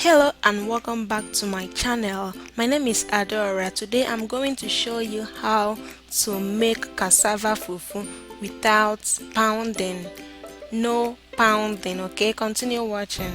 Hello and welcome back to my channel. My name is Adaora. Today I'm going to show you how to make cassava fufu without pounding. No pounding, okay? Continue watching.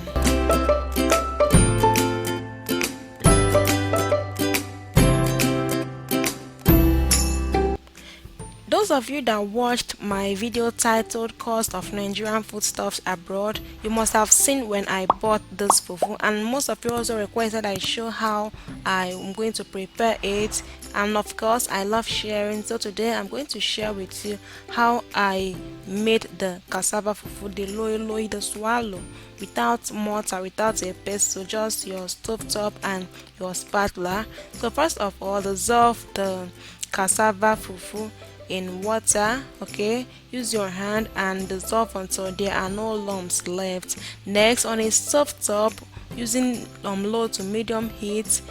Those of you that watched my video titled Cost of Nigerian Foodstuffs Abroad, you must have seen when I bought this fufu, and most of you also requested I show how I am going to prepare it, and of course I love sharing. So today I'm going to share with you how I made the cassava fufu, the loy, the swallow, without mortar, without a paste, so just your stovetop and your spatula. So first of all, dissolve the cassava fufu in water. Okay, use your hand and dissolve until there are no lumps left. Next, on a soft top, using low to medium heat,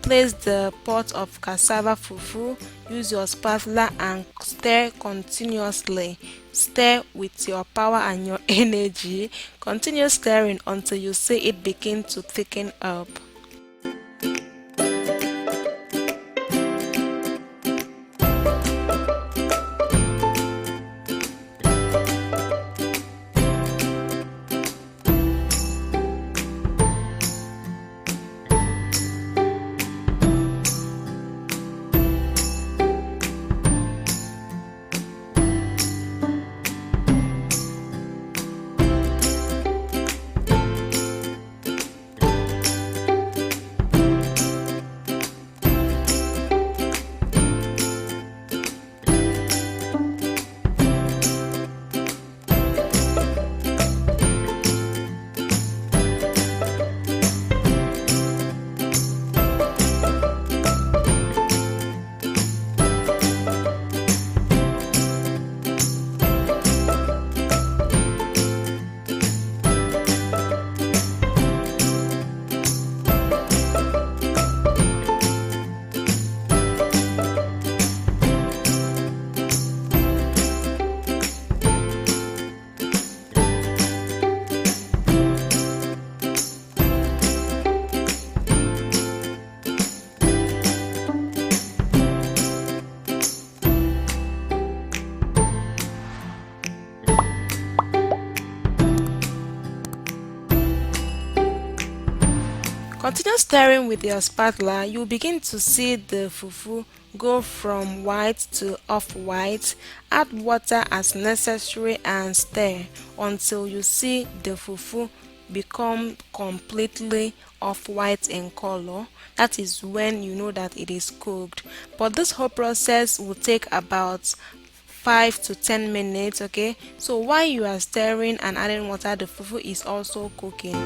place the pot of cassava fufu. Use your spatula and stir continuously. Stir with your power and your energy. Continue stirring until you see it begin to thicken up. Continue stirring with your spatula. You begin to see the fufu go from white to off-white. Add water as necessary and stir until you see the fufu become completely off-white in color. That is when you know that it is cooked. But this whole process will take about 5 to 10 minutes. Okay, so while you are stirring and adding water, the fufu is also cooking.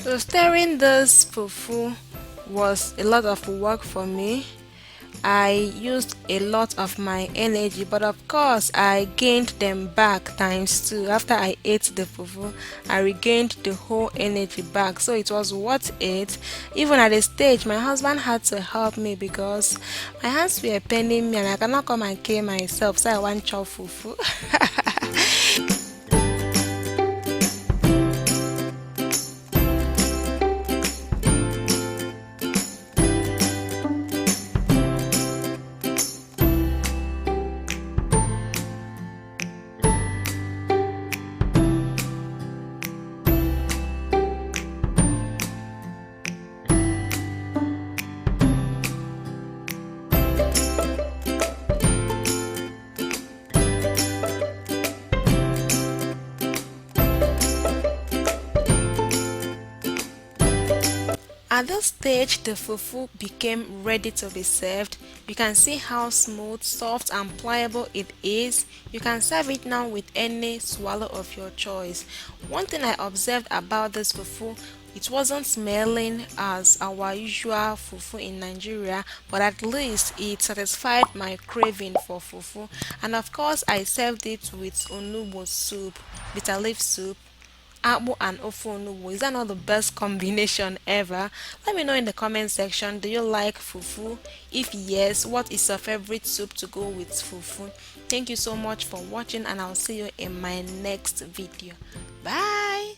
So stirring this fufu was a lot of work for me. I used a lot of my energy, but of course I gained them back times two. After I ate the fufu, I regained the whole energy back, so it was worth it. Even at a stage, my husband had to help me because my hands were paining me and I cannot come and kill myself, so I want chop fufu. At this stage, the fufu became ready to be served. You can see how smooth, soft and pliable it is. You can serve it now with any swallow of your choice. One thing I observed about this fufu, it wasn't smelling as our usual fufu in Nigeria, but at least it satisfied my craving for fufu. And of course, I served it with onugbo soup, bitter leaf soup, Akpu and ofu onugbo. Is that not the best combination ever? Let me know in the comment section. Do you like fufu? If yes, what is your favorite soup to go with fufu? Thank you so much for watching, and I'll see you in my next video. Bye.